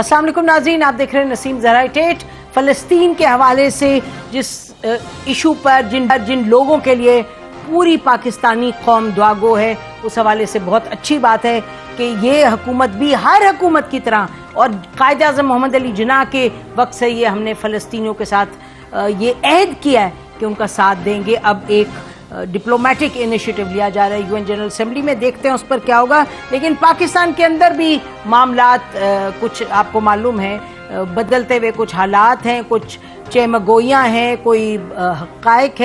अस्सलाम वालेकुम नाज़रीन, आप देख रहे हैं नसीम ज़राए टेट। फ़लस्तीन के हवाले से जिस इशू पर जिन लोगों के लिए पूरी पाकिस्तानी कौम दुआगो है, उस हवाले से बहुत अच्छी बात है कि ये हुकूमत भी हर हुकूमत की तरह, और कायद आज़म मोहम्मद अली जिन्ना के वक्त से ये हमने फ़लस्तीनियों के साथ ये अहद किया है कि उनका साथ देंगे। अब एक डिप्लोमेटिक इनिशिएटिव लिया जा रहा है यूएन जनरल असेंबली में, देखते हैं उस पर क्या होगा। लेकिन पाकिस्तान के अंदर भी मामलात कुछ आपको मालूम है, बदलते हुए कुछ हालात हैं, कुछ चेमगोइयाँ हैं, कोई हकायक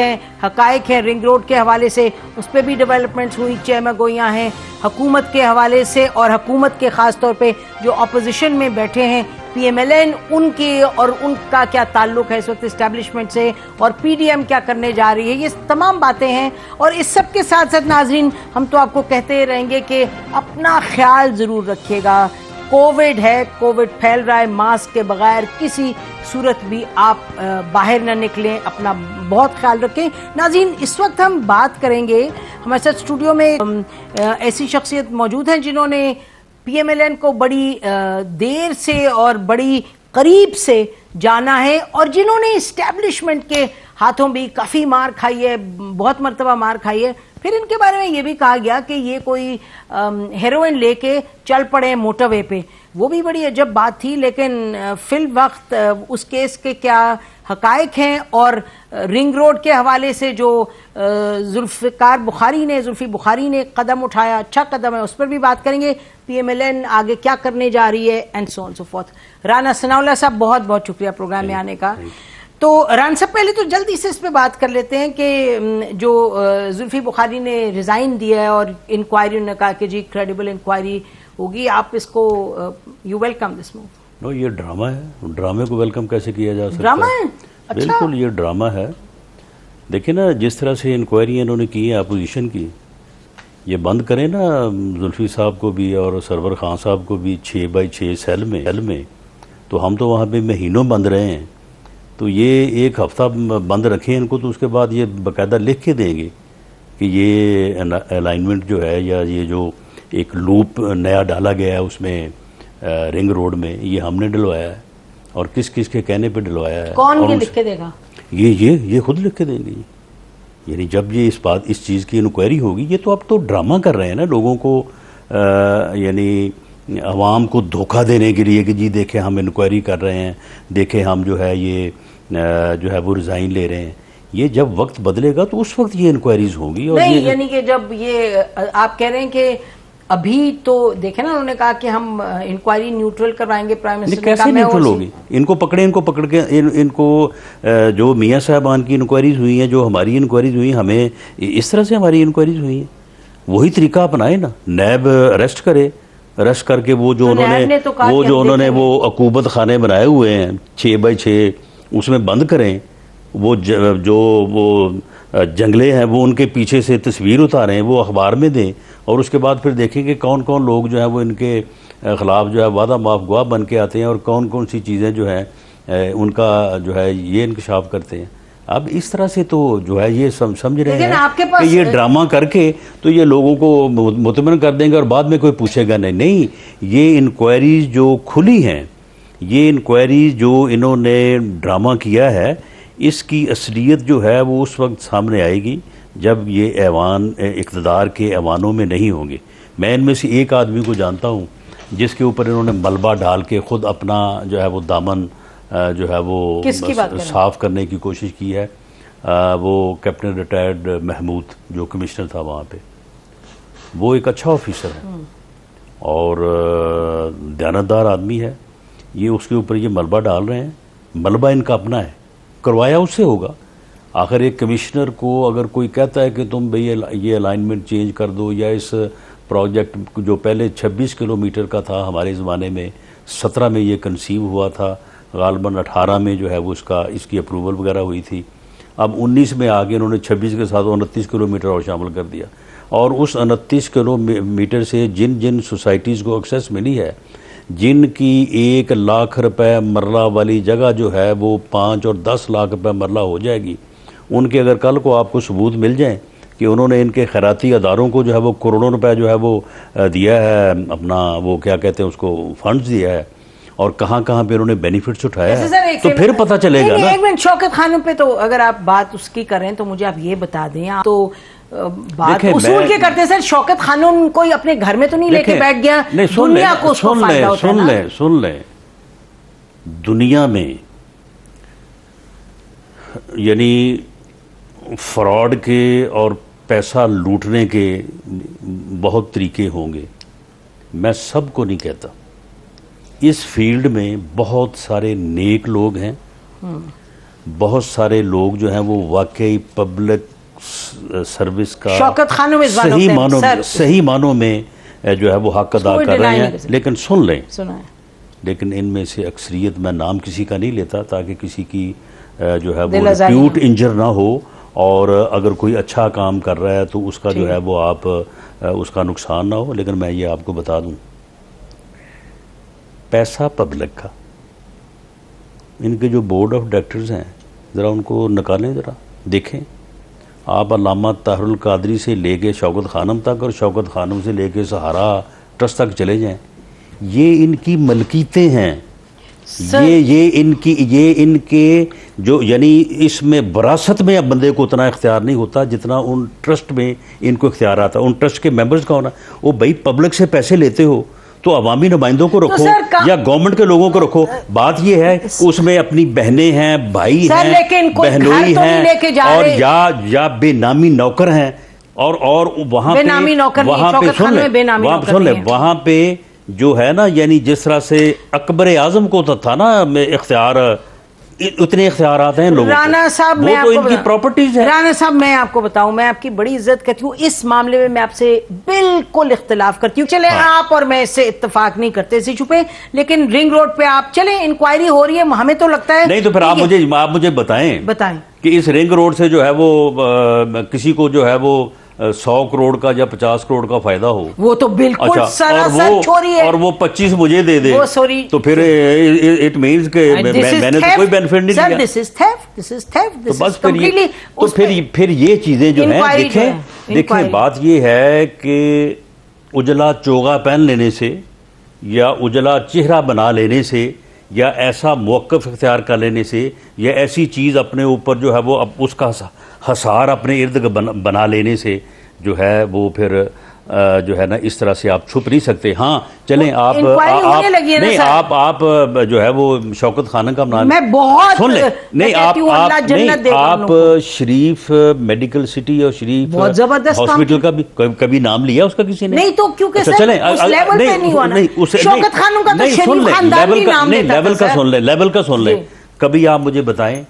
हैं रिंग रोड के हवाले से, उस पर भी डेवलपमेंट्स हुई। चेमगोइयाँ हैं हुकूमत के हवाले से, और हुकूमत के ख़ास तौर पे जो अपोजिशन में बैठे हैं PMLN, उनके और उनका क्या ताल्लुक़ है इस वक्त इस्टेब्लिशमेंट से, और PDM क्या करने जा रही है, ये तमाम बातें हैं। और इस सब के साथ साथ नाजरीन, हम तो आपको कहते रहेंगे कि अपना ख्याल ज़रूर रखिएगा। कोविड है, कोविड फैल रहा है, मास्क के बगैर किसी सूरत भी आप बाहर न निकलें, अपना बहुत ख्याल रखें। नाज़रीन, इस वक्त हम बात करेंगे, हमारे साथ स्टूडियो में ऐसी शख्सियत मौजूद हैं जिन्होंने PMLN को बड़ी देर से और बड़ी करीब से जाना है, और जिन्होंने इस्टेब्लिशमेंट के हाथों भी काफ़ी मार खाई है, बहुत मरतबा मार खाई है। फिर इनके बारे में ये भी कहा गया कि ये कोई हेरोइन लेके चल पड़े मोटरवे पे, वो भी बड़ी अजब बात थी। लेकिन फिल वक्त उस केस के क्या हकायक हैं, और रिंग रोड के हवाले से जो जुल्फ़ी बुखारी ने कदम उठाया, अच्छा कदम है, उस पर भी बात करेंगे। PMLN आगे क्या करने जा रही है, and so on so fourth. Rana Sanaullah साहब, बहुत बहुत शुक्रिया प्रोग्राम में आने का। तो रान साहब, पहले तो जल्दी से इस पे बात कर लेते हैं कि जो जुल्फ़ी बुखारी ने रिज़ाइन दिया है, और इंक्वायरी ने कहा कि जी क्रेडिबल इंक्वायरी होगी, आप इसको you welcome this move? No, ये ड्रामा है। ड्रामे को वेलकम कैसे किया जा सकता है? ड्रामा है? अच्छा। बिल्कुल, ये ड्रामा है। देखिए ना, जिस तरह से इंक्वायरी इन्होंने की है अपोजिशन की, ये बंद करें ना जुल्फ़ी साहब को भी और सरवर खान साहब को भी 6x6 सेल में, तो हम तो वहाँ पे महीनों बंद रहे हैं। तो ये एक हफ्ता बंद रखें इनको, तो उसके बाद ये बाकायदा लिख के देंगे कि ये अलाइनमेंट जो है, या ये जो एक लूप नया डाला गया है उसमें रिंग रोड में, ये हमने डलवाया है, और किस किस के कहने पे डलवाया है। कौन ये लिख के देगा? ये खुद लिख के देंगे। यानी जब ये इस चीज़ की इंक्वायरी होगी, ये तो अब तो ड्रामा कर रहे हैं ना लोगों को, यानी आवाम को धोखा देने के लिए कि जी देखें हम इंक्वायरी कर रहे हैं, देखें हम जो है ये जो है वो रिज़ाइन ले रहे हैं। ये जब वक्त बदलेगा तो उस वक्त ये इंक्वायरीज होंगी। और नहीं, यानी कि जब ये आप कह रहे हैं कि अभी तो देखे ना, उन्होंने कहा कि हम इंक्वायरी न्यूट्रल करवाएंगे, प्राइम मिनिस्टर ने कहा। कैसे न्यूट्रल होगी? इनको पकड़ के इनको जो मियाँ साहबान की इंक्वायरीज हुई हैं, जो हमारी इंक्वायरीज हुई, हमें इस तरह से हमारी इंक्वायरीज हुई हैं, वही तरीका अपनाए ना। नैब अरेस्ट करे, अरेस्ट करके वो जो उन्होंने वो अकूबत खाने बनाए हुए हैं 6x6, उसमें बंद करें। वो जंगले हैं, वो उनके पीछे से तस्वीर उतारें, वो अखबार में दें, और उसके बाद फिर देखें कि कौन कौन लोग जो है वो इनके ख़िलाफ़ जो है वादा माफ गवाह बन के आते हैं, और कौन कौन सी चीज़ें जो हैं उनका जो है ये इंकशाफ करते हैं। अब इस तरह से तो जो है ये समझ रहे हैं कि ये ड्रामा करके तो ये लोगों को मुतमईन कर देंगे, और बाद में कोई पूछेगा नहीं। ये इंक्वायरीज जो खुली हैं, ये इंक्वायरीज जो इन्होंने ड्रामा किया है, इसकी असलियत जो है वो उस वक्त सामने आएगी जब ये ऐवान इक़्तिदार के ऐवानों में नहीं होंगे। मैं इनमें से एक आदमी को जानता हूँ जिसके ऊपर इन्होंने मलबा डाल के ख़ुद अपना जो है वो दामन जो है वो साफ़ करने की कोशिश की है। वो कैप्टन रिटायर्ड महमूद जो कमिश्नर था वहाँ पे, वो एक अच्छा ऑफिसर है और दयानतदार आदमी है। ये उसके ऊपर ये मलबा डाल रहे हैं, मलबा इनका अपना है, करवाया उससे होगा। आखिर एक कमिश्नर को अगर कोई कहता है कि तुम भाई ये अलाइनमेंट चेंज कर दो, या इस प्रोजेक्ट जो पहले 26 किलोमीटर का था हमारे ज़माने में, 17 में ये कंसीव हुआ था, गालबन 18 में जो है वो इसकी अप्रूवल वगैरह हुई थी। अब 19 में आगे उन्होंने 26 के साथ 29 किलोमीटर और शामिल कर दिया, और उस 29 किलोमीटर से जिन जिन सोसाइटीज़ को एक्सेस मिली है, जिनकी 1 लाख रुपए मरला वाली जगह जो है वो 5 और 10 लाख रुपए मरला हो जाएगी, उनके अगर कल को आपको सबूत मिल जाए कि उन्होंने इनके खैराती अदारों को जो है वो करोड़ों रुपए जो है वो दिया है, अपना वो क्या कहते हैं उसको फंड्स दिया है, और कहाँ कहाँ पे उन्होंने बेनिफिट्स उठाया जैसे सर, है, तो फिर पता चलेगा ना। एक मिनट, शौकत खानम पे तो अगर आप बात उसकी करें तो मुझे आप ये बता दें, आप तो बात उसूल के करते हैं सर। शौकत खानम कोई अपने घर में तो नहीं लेके बैठ गया, दुनिया को उसको फायदा होता है ना। सुन ले, दुनिया में यानी फ्रॉड के और पैसा लूटने के बहुत तरीके होंगे, मैं सबको नहीं कहता। इस फील्ड में बहुत सारे नेक लोग हैं, बहुत सारे लोग जो हैं वो वाकई पब्लिक सर्विस का शौकत खानम सही मानों में जो है वो हक अदा कर रहे हैं। लेकिन सुन लें, लेकिन इनमें से अक्सरियत, मैं नाम किसी का नहीं लेता ताकि किसी की जो है वो रिप्यूट इंजर ना हो, और अगर कोई अच्छा काम कर रहा है तो उसका जो है वो आप उसका नुकसान ना हो। लेकिन मैं ये आपको बता दूं, पैसा पब्लिक का, इनके जो बोर्ड ऑफ डायरेक्टर्स हैं ज़रा उनको निकालें, ज़रा देखें। आप अल्लामा ताहिरुल कादरी से लेके शौकत खानम तक और शौकत खानम से लेके सहारा ट्रस्ट तक चले जाएं, ये इनकी मलकीतें हैं। ये इनके जो यानी इसमें विरासत में अब बंदे को उतना इख्तियार नहीं होता जितना उन ट्रस्ट में इनको इख्तियार आता। उन ट्रस्ट के मेंबर्स का होना, वो भाई पब्लिक से पैसे लेते हो तो अवामी नुमाइंदों को रखो या गवर्नमेंट के लोगों को रखो। बात ये है उसमें अपनी बहनें हैं, भाई हैं, बहनोई हैं, और या बेनामी नौकर हैं, और वहाँ पे सुन ले, वहाँ पे जो है ना, यानी जिस तरह से अकबर आजम को तो था ना इख्तियार, उतने इख्तियारात हैं लोगों राना साहब, वो तो इनकी प्रॉपर्टीज है। राना साहब, मैं आपको बताऊं, मैं आपकी बड़ी इज्जत करती हूँ, इस मामले में मैं आपसे बिल्कुल इख्तिलाफ करती हूँ। चले आप और मैं इससे इत्तेफाक नहीं करते इसी छुपे, लेकिन रिंग रोड पे आप चले, इंक्वायरी हो रही है, हमें तो लगता है नहीं। तो फिर आप मुझे बताएं कि इस रिंग रोड से जो है वो किसी को जो है वो 100 करोड़ का या 50 करोड़ का फायदा हो, वो तो बिल्कुल सरासर चोरी है, और वो 25 मुझे दे दे, तो फिर इट मींस के मैंने तो कोई बेनिफिट नहीं लिया। दिस इज थेफ्ट, तो बस फिर ये चीजें जो है, देखें बात ये है कि उजला चोगा पहन लेने से या उजला चेहरा बना लेने से या ऐसा मौक़िफ़ इख्तियार कर लेने से या ऐसी चीज़ अपने ऊपर जो है वो अब उसका हसार अपने इर्द बना लेने से जो है वो फिर जो है ना, इस तरह से आप छुप नहीं सकते। हाँ चलें, आप जो है वो शौकत खानम का नाम मैं बहुत सुन ले, नहीं आप शरीफ मेडिकल सिटी और शरीफ हॉस्पिटल का भी कभी नाम लिया उसका किसी ने? नहीं, तो क्योंकि चलें लेवल का सुन ले। कभी आप मुझे बताएं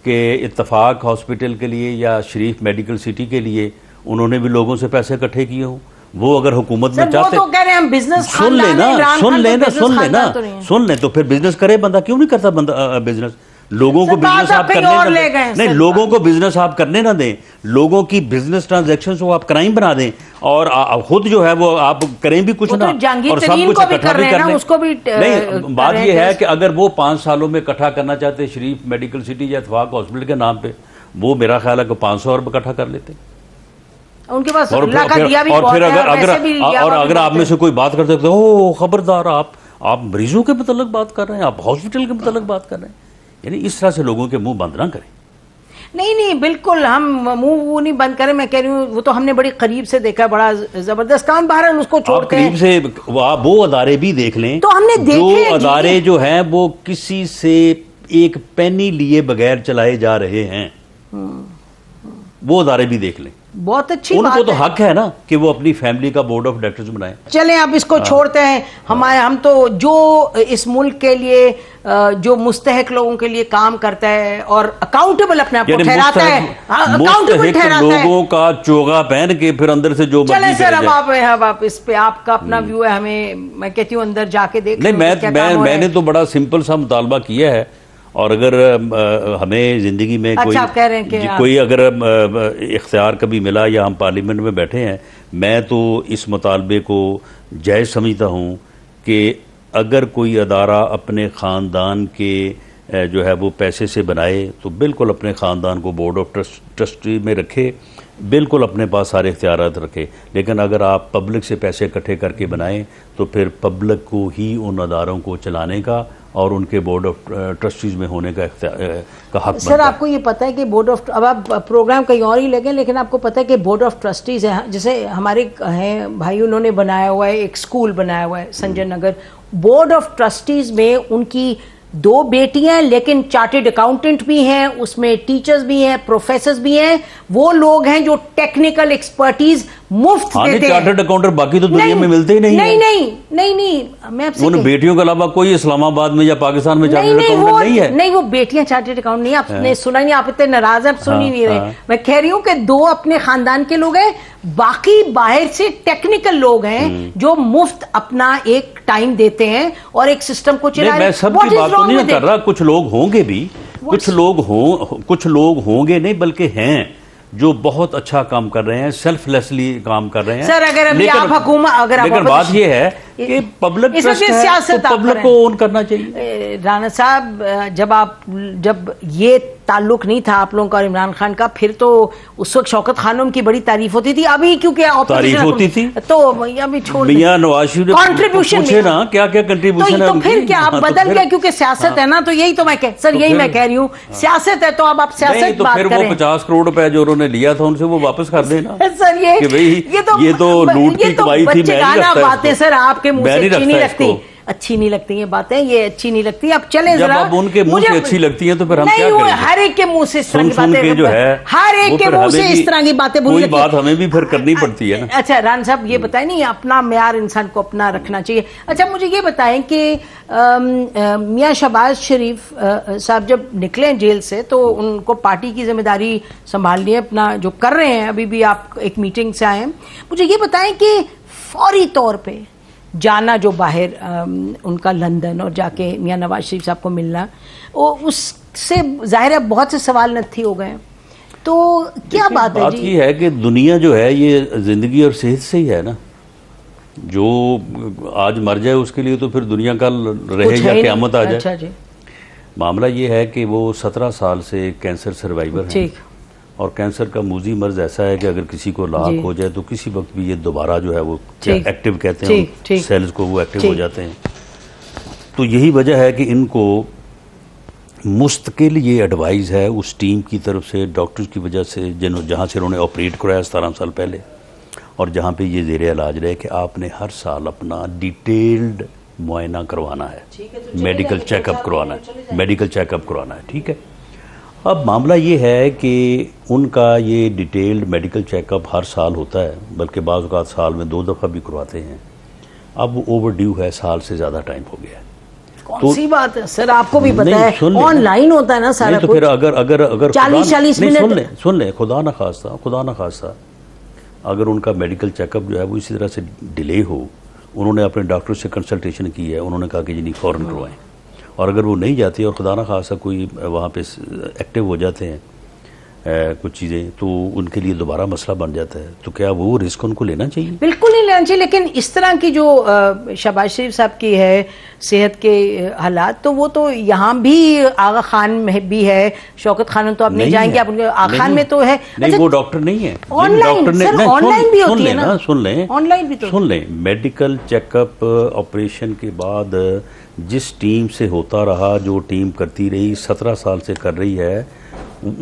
कि इत्तफाक हॉस्पिटल के लिए या शरीफ मेडिकल सिटी के लिए उन्होंने भी लोगों से पैसे इकट्ठे किए हों? वो अगर हुकूमत में चाहते, तो कह रहे हैं हम बिजनेस, सुन ले, तो फिर बिजनेस करे बंदा, क्यों नहीं करता बंदा बिजनेस? लोगों को बिजनेस आप करने ना दें, नहीं, लोगों को बिजनेस आप करने ना दें, लोगों की बिजनेस ट्रांजैक्शंस को आप क्राइम बना दें, और खुद जो है वो आप करें भी कुछ ना, और सब कुछ इकट्ठा भी कर लें, उसको भी नहीं। बात ये है कि अगर वो 5 सालों में इकट्ठा करना चाहते शरीफ मेडिकल सिटी या इत्तफाक हॉस्पिटल के नाम पे, वो मेरा ख्याल है कि 500 अरब इकट्ठा कर लेते उनके पास, और फिर अगर आप में से कोई बात कर सकते हो, खबरदार आप मरीजों के मतलब बात कर रहे हैं, आप हॉस्पिटल के मतलब बात कर रहे हैं, यानी इस तरह से लोगों के मुंह बंद ना करें। नहीं, बिल्कुल हम मुंह वो नहीं बंद करें, मैं कह रही हूँ वो तो हमने बड़ी करीब से देखा, बड़ा जबरदस्त काम, बहरहाल उसको छोड़ते हैं। करीब से वो अदारे भी देख लें, तो हमने देखे जो अदारे जो हैं वो किसी से एक पेनी लिए बगैर चलाए जा रहे हैं, वो अदारे भी देख लें। बहुत अच्छी उनको तो हक है ना कि वो अपनी फैमिली का बोर्ड ऑफ डायरेक्टर्स बनाएं। चलें अब इसको छोड़ते हैं। हम तो जो इस मुल्क के लिए जो मुस्तहक लोगों के लिए काम करता है और अकाउंटेबल अपने आप को ठहराता है, अकाउंटेबल ठहराता है, लोगों का चोगा पहन के फिर अंदर से जो चलें सर, अब आप इस पे आपका अपना व्यू है, हमें मैं कहती हूँ अंदर जाके देख। नहीं, मैंने तो बड़ा सिंपल सा मुतालबा किया है, और अगर हमें ज़िंदगी में कोई अगर इख्तियार कभी मिला या हम पार्लियामेंट में बैठे हैं, मैं तो इस मुतालबे को जायज़ समझता हूँ कि अगर कोई अदारा अपने ख़ानदान के जो है वो पैसे से बनाए तो बिल्कुल अपने ख़ानदान को बोर्ड ऑफ ट्रस्टी में रखे, बिल्कुल अपने पास सारे इख्तियारात रखे, लेकिन अगर आप पब्लिक से पैसे इकट्ठे करके बनाएं तो फिर पब्लिक को ही उन अदारों को चलाने का और उनके बोर्ड ऑफ ट्रस्टीज में होने का हक सर आपको ये पता है कि बोर्ड ऑफ, अब आप प्रोग्राम कहीं और ही लगे, लेकिन आपको पता है कि बोर्ड ऑफ ट्रस्टीज है, जैसे हमारे हैं भाई, उन्होंने बनाया हुआ है एक स्कूल बनाया हुआ है Sanjay Nagar, board of trustees में उनकी 2 बेटियां, लेकिन चार्टेड अकाउंटेंट भी हैं, उसमें टीचर्स भी हैं, प्रोफेसर्स भी हैं, वो लोग हैं जो टेक्निकल एक्सपर्टीज मुफ्त देते हैं। चार्टर्ड अकाउंटेंट बाकी तो दुनिया में मिलते ही नहीं। नहीं, मैं आपसे उन बेटियों के अलावा कोई इस्लामाबाद में या पाकिस्तान में चार्टर्ड अकाउंटेंट नहीं है। नहीं, वो बेटियां चार्टर्ड अकाउंट नहीं, आपने सुना नहीं, आप इतने नाराज हैं, आप सुन ही नहीं रहे। मैं कह रही हूँ कि 2 अपने खानदान के लोग हैं, बाकी बाहर से टेक्निकल लोग हैं जो मुफ्त अपना एक टाइम देते हैं और एक सिस्टम को चला रहे हैं। मैं सबकी बात तो नहीं कर रहा, कुछ लोग होंगे भी, कुछ लोग होंगे नहीं बल्कि हैं जो बहुत अच्छा काम कर रहे हैं, सेल्फलेसली काम कर रहे हैं। सर अगर अभी आप हुकूमत, अगर आप लेकिन बात यह है कि पब्लिक ट्रस्ट है, सियासत तो पब्लिक को ओन करना चाहिए। राणा साहब, जब ये ताल्लुक नहीं था आप लोगों का और इमरान खान का, फिर तो उस वक्त शौकत खानम की बड़ी तारीफ होती थी, अभी क्योंकि तारीफ होती थी तो अभी छोड़ मियां नवाज शरीफ ने कंट्रीब्यूशन पूछे ना क्या क्या कंट्रीब्यूशन है, तो फिर क्या आप बदल गया, क्योंकि सियासत है ना, तो यही तो मैं मैं कह रही हूँ, सियासत है तो अब आप सियासत बात करें। फिर वो 50 करोड़ रुपए जो उन्होंने लिया था उनसे वो वापस कर देना। सर ये तो लूट की कमाई थी, बातें सर आपके मुंह से अच्छी नहीं लगती, अच्छी नहीं लगती ये बातें, ये अच्छी नहीं लगती। अब चले जरा, जब उनके मुंह से अच्छी लगती हैं तो फिर हम क्या करें? हर एक के मुंह से इस तरह की बातें, जो है हर एक के मुंह से इस तरह की बातें बुरी लगती है। बात हमें भी फिर करनी पड़ती है ना। अच्छा रान साहब ये बताएं, नहीं अपना म्यार इंसान को अपना रखना चाहिए। अच्छा मुझे ये बताएं कि मियां शहबाज शरीफ साहब जब निकले जेल से तो उनको पार्टी की जिम्मेदारी संभालनी है, अपना जो कर रहे हैं, अभी भी आप एक मीटिंग से आए हैं, मुझे ये बताएं कि फौरी तौर पे जाना जो बाहर उनका लंदन और जाके मियां नवाज शरीफ साहब को मिलना, वो उससे जाहिर है बहुत से सवाल नत्थी हो गए, तो क्या बात है जी? बात ये है कि दुनिया जो है ये जिंदगी और सेहत से ही है ना, जो आज मर जाए उसके लिए तो फिर दुनिया का रहे या क़यामत आ जाए। अच्छा जी। मामला ये है कि वो 17 साल से कैंसर सर्वाइवर हैं, और कैंसर का मूजी मर्ज ऐसा है कि अगर किसी को लाक हो जाए तो किसी वक्त भी ये दोबारा जो है वो एक्टिव कहते हैं सेल्स को, वो एक्टिव हो जाते हैं। तो यही वजह है कि इनको मुस्तकिल ये एडवाइस है उस टीम की तरफ से, डॉक्टर्स की वजह से जहाँ से उन्होंने ऑपरेट कराया 17 साल पहले, और जहाँ पे ये ज़ेरे इलाज रहे कि आपने हर साल अपना डिटेल्ड मुआयना करवाना है, मेडिकल चेकअप करवाना है, मेडिकल चेकअप करवाना है, ठीक है। अब मामला ये है कि उनका ये डिटेल्ड मेडिकल चेकअप हर साल होता है, बल्कि बाज़ औक़ात साल में 2 दफ़ा भी करवाते हैं। अब वो ओवरड्यू है, साल से ज़्यादा टाइम हो गया है। कौन सी बात है सर, आपको भी पता है ऑनलाइन होता है ना सारा कुछ। तो फिर अगर 40-40 मिनट सुन ले खुदा न खास्ता अगर उनका मेडिकल चेकअप जो है वो इसी तरह से डिले हो, उन्होंने अपने डॉक्टर से कंसल्टेशन की है, उन्होंने कहा कि जी नहीं फ़ौरन करवाएं, और अगर वो नहीं जाती और खुदा न खासा कोई वहाँ पे एक्टिव हो जाते हैं कुछ चीज़ें, तो उनके लिए दोबारा मसला बन जाता है, तो क्या वो रिस्क उनको लेना चाहिए? बिल्कुल नहीं लेना चाहिए, लेकिन इस तरह की जो शहबाज शरीफ साहब की है सेहत के हालात, तो वो तो यहाँ भी आगा खान में भी है, शौकत खान तो आप नहीं जाएंगे, आप उनके आगा खान में तो है। नहीं अच्छा, वो डॉक्टर नहीं है, ऑनलाइन भी होती है ना, सुन लें ऑनलाइन भी तो सुन लें। मेडिकल चेकअप ऑपरेशन के बाद जिस टीम से होता रहा, जो टीम करती रही 17 साल से कर रही है,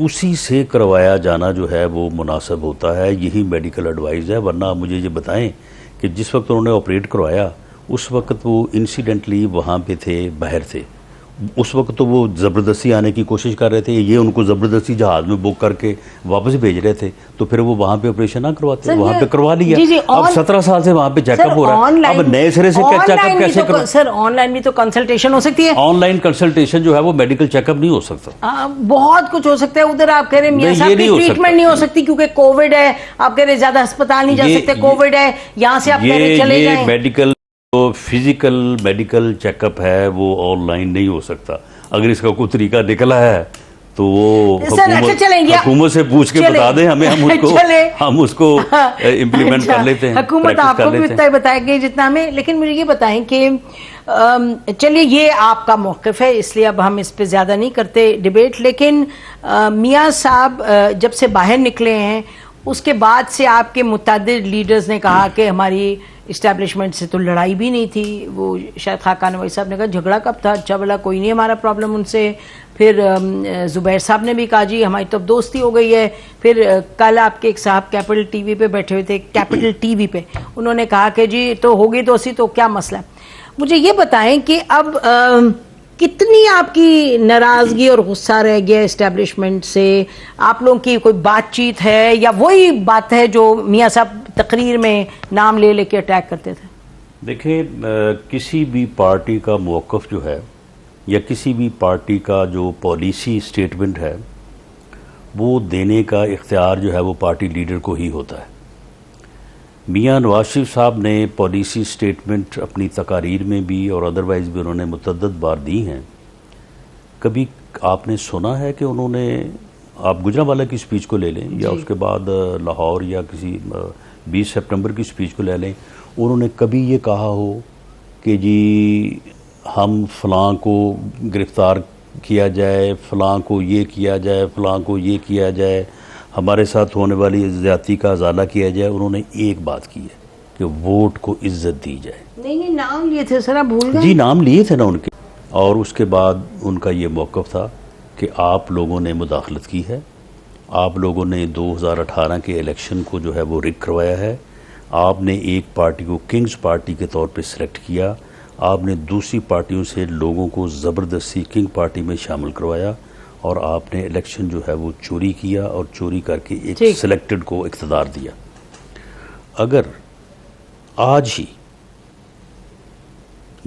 उसी से करवाया जाना जो है वो मुनासिब होता है, यही मेडिकल एडवाइस है। वरना आप मुझे ये बताएं कि जिस वक्त उन्होंने ऑपरेट करवाया उस वक्त वो इंसिडेंटली वहाँ पे थे, बाहर थे, उस वक्त तो वो ज़बरदस्ती आने की कोशिश कर रहे थे, ये उनको ज़बरदस्ती जहाज़ में बुक करके वापस भेज रहे थे, तो फिर वो वहाँ पे ऑपरेशन ना करवाते, वहाँ पे करवा लिया। अब 17 साल से वहाँ पे चेकअप हो रहा है, अब नए सिरे से क्या चेकअप कैसे करो? सर ऑनलाइन भी तो कंसल्टेशन हो सकती है। ऑनलाइन कंसल्टेशन जो है वो मेडिकल चेकअप नहीं हो सकता। बहुत कुछ हो सकता है उधर, आप कह रहे हैं मियां साहब की ट्रीटमेंट नहीं हो सकती क्योंकि कोविड है, आप कह रहे ज्यादा अस्पताल नहीं जा सकते, कोविड है, यहाँ से आप कह रहे चले जाएं। मेडिकल तो फिजिकल मेडिकल चेकअप है वो ऑनलाइन नहीं हो सकता। अगर इसका कोई तरीका निकला है तो वो हुकूमत से पूछ के बता दें हमें, हम उसको इम्प्लीमेंट कर लेते हैं। हुकूमत आपको भी उतना ही बताएगी जितना हमें, लेकिन मुझे ये बताएं कि चलिए ये आपका मौक़िफ़ है, इसलिए अब हम इस पे ज़्यादा नहीं करते डिबेट, लेकिन मियां साहब जब से बाहर निकले हैं उसके बाद से आपके मुतअद्दिद लीडर्स ने कहा कि हमारी इस्टेब्लिशमेंट से तो लड़ाई भी नहीं थी। वो शायद खाकान नवाज़ साहब ने कहा झगड़ा कब था, अच्छा भला कोई नहीं हमारा प्रॉब्लम उनसे। फिर ज़ुबैर साहब ने भी कहा जी हमारी तो अब दोस्ती हो गई है। फिर कल आपके एक साहब कैपिटल टीवी पे बैठे हुए थे, कैपिटल टीवी पे, उन्होंने कहा कि जी तो होगी दोस्ती तो क्या मसला है। मुझे ये बताएं कि अब कितनी आपकी नाराजगी और गुस्सा रह गया इस्टेब्लिशमेंट से? आप लोगों की कोई बातचीत है या वही बात है जो मियाँ साहब तकरीर में नाम ले लेके अटैक करते थे? देखिए, किसी भी पार्टी का मौक़िफ़ जो है या किसी भी पार्टी का जो पॉलिसी स्टेटमेंट है वो देने का इख्तियार जो है वो पार्टी लीडर को ही होता है। मियाँ नवाज शरीफ साहब ने पॉलिसी स्टेटमेंट अपनी तकारीर में भी और अदरवाइज़ भी उन्होंने मुतअद्दिद बार दी हैं। कभी आपने सुना है कि उन्होंने, आप गुजरांवाला की स्पीच को ले लें या उसके बाद लाहौर या किसी 20 सितंबर की स्पीच को ले लें, उन्होंने कभी ये कहा हो कि जी हम फ़लाँ को गिरफ़्तार किया जाए, फ़लाँ को ये किया जाए, फ़लाँ को ये किया जाए, हमारे साथ होने वाली ज़्यादती का अज़ाला किया जाए? उन्होंने एक बात की है कि वोट को इज्जत दी जाए। नहीं नाम लिए थे सर, आप भूल गए? जी नाम लिए थे ना उनके। और उसके बाद उनका ये मौक़िफ़ था कि आप लोगों ने मुदाखलत की है, आप लोगों ने 2018 के इलेक्शन को जो है वो रिग करवाया है, आपने एक पार्टी को किंग्स पार्टी के तौर पे सिलेक्ट किया, आपने दूसरी पार्टियों से लोगों को ज़बरदस्ती किंग पार्टी में शामिल करवाया और आपने इलेक्शन जो है वो चोरी किया और चोरी करके एक सिलेक्टेड को इक़्तिदार दिया। अगर आज ही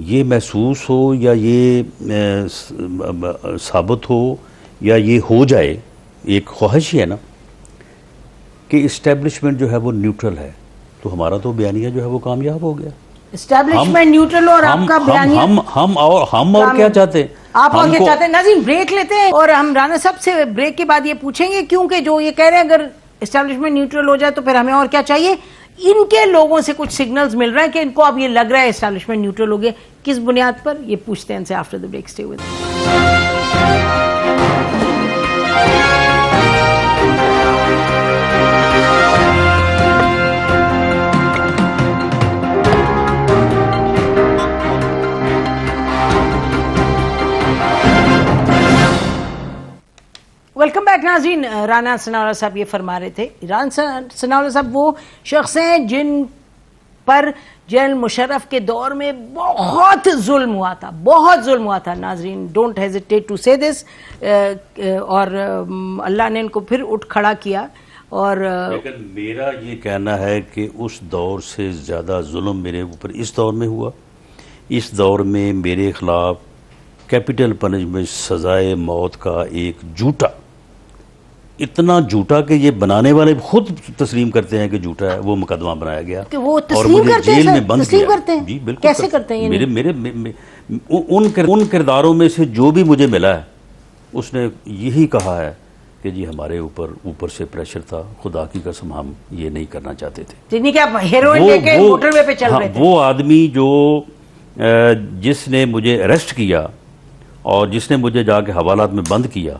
ये महसूस हो या ये साबित हो या ये हो जाए, एक ख्वाहिश ही है ना कि इस्टेब्लिशमेंट जो है वो न्यूट्रल है, तो हमारा तो बयानिया जो है वो कामयाब हो गया। इस्टेब्लिशमेंट न्यूट्रल और आपका बयानिया हम और क्या चाहते हैं? आप और क्या चाहते हैं? नाज़रीन ब्रेक लेते हैं और हम राना साहब से ब्रेक के बाद ये पूछेंगे, क्योंकि जो ये कह रहे हैं अगर इस्टेब्लिशमेंट न्यूट्रल हो जाए तो फिर हमें और क्या चाहिए। इनके लोगों से कुछ सिग्नल्स मिल रहे हैं कि इनको अब ये लग रहा है इस्टेब्लिशमेंट न्यूट्रल हो गया। किस बुनियाद पर, ये पूछते हैं इनसे after the break. Stay with welcome back नाज़रीन। राना सनाउल्लाह साहब ये फरमा रहे थे, राना सनाउल्लाह साहब वो शख्स हैं जिन पर जनरल मुशर्रफ के दौर में बहुत जुल्म हुआ था, बहुत जुल्म हुआ था। नाज़रीन डोंट हेजिटेट टू से दिस। और अल्लाह ने इनको फिर उठ खड़ा किया। और लेकिन मेरा ये कहना है कि उस दौर से ज़्यादा जुल्म मेरे ऊपर इस दौर में हुआ। इस दौर में मेरे ख़िलाफ़ कैपिटल पनिशमेंट सज़ाए मौत का एक झूठा, इतना झूठा कि ये बनाने वाले खुद तस्लीम करते हैं कि झूठा है, वो मुकदमा बनाया गया कि वो और मुझे जेल में बंद किया। करते हैं? जी बिल्कुल कैसे करते हैं? मेरे उन किरदारों में से जो भी मुझे मिला है उसने यही कहा है कि जी हमारे ऊपर से प्रेशर था, खुदा की कसम हम ये नहीं करना चाहते थे। हेरोइन लेके मोटरवे पे चल रहे थे। वो आदमी जो जिसने मुझे अरेस्ट किया और जिसने मुझे जाके हवालात में बंद किया,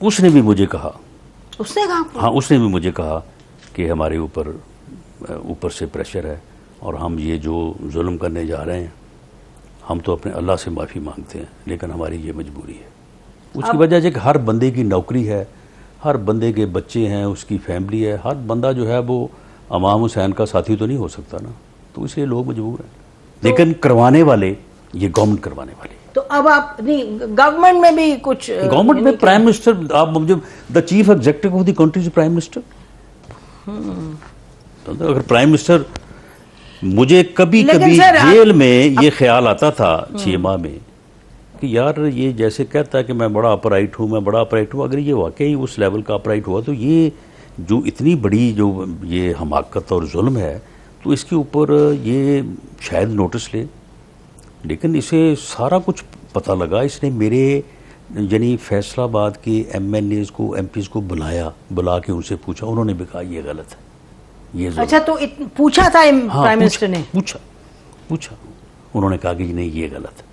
उसने भी मुझे कहा, उसने भी मुझे कहा कि हमारे ऊपर से प्रेशर है और हम ये जो जुल्म करने जा रहे हैं, हम तो अपने अल्लाह से माफ़ी मांगते हैं, लेकिन हमारी ये मजबूरी है। उसकी वजह है कि हर बंदे की नौकरी है, हर बंदे के बच्चे हैं, उसकी फैमिली है। हर बंदा जो है वो इमाम हुसैन का साथी तो नहीं हो सकता ना, तो इसलिए लोग मजबूर हैं। लेकिन करवाने वाले ये गवर्नमेंट करवाने वाली। तो अब आप नहीं, गवर्नमेंट में भी कुछ, गवर्नमेंट में प्राइम मिनिस्टर, आप मुझे the chief executive of the country is prime minister. तो अगर प्राइम मिनिस्टर, मुझे कभी कभी जेल में ये ख्याल आता था 6 माह में कि यार ये जैसे कहता है कि मैं बड़ा अपराइट हूँ, मैं बड़ा अपराइट हूँ, अगर ये वाकई उस लेवल का अपराइट हुआ तो ये जो इतनी बड़ी जो ये हमाकत और जुल्म है, तो इसके ऊपर ये शायद नोटिस ले। लेकिन इसे सारा कुछ पता लगा। इसने मेरे यानी फैसलाबाद के MNAs को, MPs को बुला के उनसे पूछा, उन्होंने भी कहा ये गलत है, ये अच्छा तो पूछा था प्राइम मिनिस्टर ने? पूछा, उन्होंने कहा कि नहीं ये गलत है।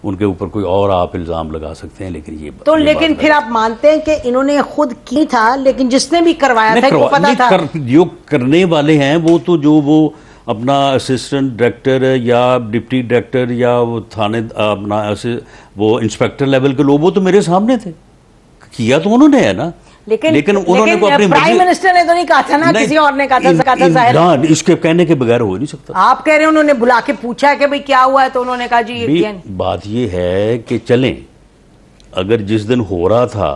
उनके ऊपर कोई और आप इल्ज़ाम लगा सकते हैं, लेकिन ये तो ये लेकिन बात फिर आप मानते हैं कि इन्होंने खुद की था, लेकिन जिसने भी करवाया था इनको पता था? जो करने वाले हैं वो तो जो वो अपना असिस्टेंट डायरेक्टर या डिप्टी डायरेक्टर या वो थाने अपना वो इंस्पेक्टर लेवल के लोग, वो तो मेरे सामने थे, किया तो उन्होंने है ना। लेकिन उन्होंने को अपनी प्राइम मिनिस्टर ने तो नहीं कहा था ना, किसी और ने कहा था जाहिर है। इसके कहने के बगैर हो नहीं सकता। आप कह रहे हैं उन्होंने बुला के पूछा है कि भाई क्या हुआ है, तो उन्होंने कहा जी ये बात ये है कि चलें, अगर जिस दिन हो रहा था,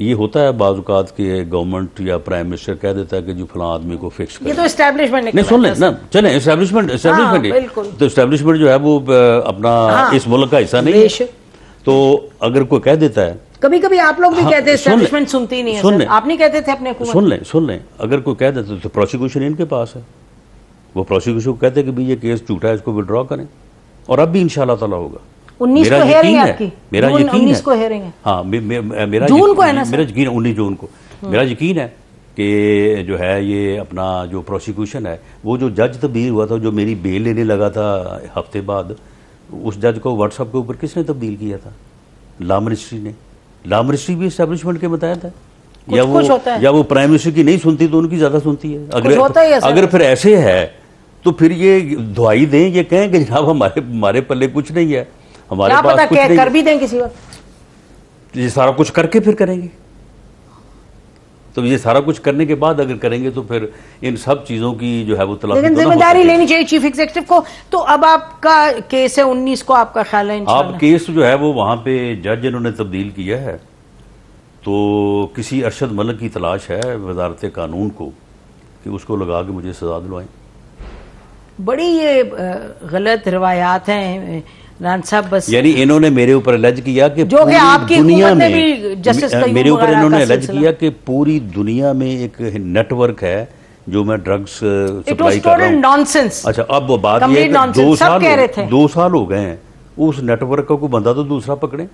ये होता है बाज़ औक़ात के गवर्नमेंट या प्राइम मिनिस्टर कह देता है कि जी फलां आदमी को फिक्स कर, ये तो एस्टैब्लिशमेंट नहीं सुन लें ना, चलें एस्टैब्लिशमेंट तो एस्टैब्लिशमेंट जो है वो अपना इस मुल्क का हिस्सा नहीं है, तो अगर कोई कह देता है, कभी कभी आप लोग भी कहते हैं एस्टैब्लिशमेंट सुनती नहीं है, सुन लें, आप नहीं कहते थे अपने हुकूमत? सुन लें, अगर कोई कह देता तो प्रोसिक्यूशन इनके पास है, वो प्रोसिक्यूशन को कहते हैं कि भाई ये केस झूठा है, इसको विड्रॉ करें, और अब भी इंशाल्लाह ताला होगा। 19 को हेयरिंग है आपकी? मेरा यकीन है 19 को हेयरिंग है। हाँ, मेरा जून को है ना? मेरा यकीन है 19 जून को। मेरा यकीन है कि जो है ये अपना जो प्रोसिक्यूशन है, वो जो जज तब्दील हुआ था, जो मेरी बेल लेने लगा था हफ्ते बाद, उस जज को व्हाट्सएप के ऊपर किसने तब्दील किया था? लॉ मिनिस्ट्री ने। लॉ मिनिस्ट्री भी एस्टैब्लिशमेंट के बताया था, या वो प्राइम मिनिस्टर की नहीं सुनती तो उनकी ज्यादा सुनती है। अगर फिर ऐसे है तो फिर ये दुआई दें, ये कहें कि जनाब हमारे पल्ले कुछ नहीं है, हमारे पास कुछ नहीं, कर भी दें किसी वक्त। ये सारा कुछ करके फिर करेंगे, तो ये सारा कुछ करने के बाद अगर करेंगे तो फिर इन सब चीजों की जो है वो तलाशी, लेकिन जिम्मेदारी लेनी चाहिए चीफ एग्जीक्यूटिव को। तो अब आपका केस है 19 को, आपका ख्याल है इंशाल्लाह? आप केस जो है वो वहां पे जज इन्होंने तब्दील किया है, तो किसी अरशद मलिक की तलाश है वजारत कानून को कि उसको लगा के मुझे सजा दिलवाएं। बड़ी ये गलत रवायात हैं रान साहब, बस यानी इन्होंने मेरे ऊपर अलर्ज किया कि जो कि आपकी दुनिया में में जस्टिस मेरे ऊपर इन्होंने अलर्ज किया कि पूरी दुनिया में एक नेटवर्क है जो मैं ड्रग्स सप्लाई कर रहा हूं। नॉनसेंस। अच्छा, अब वो बात ये है कि 2 साल हो गए हैं, उस नेटवर्क का कोई बंदा तो दूसरा पकड़े,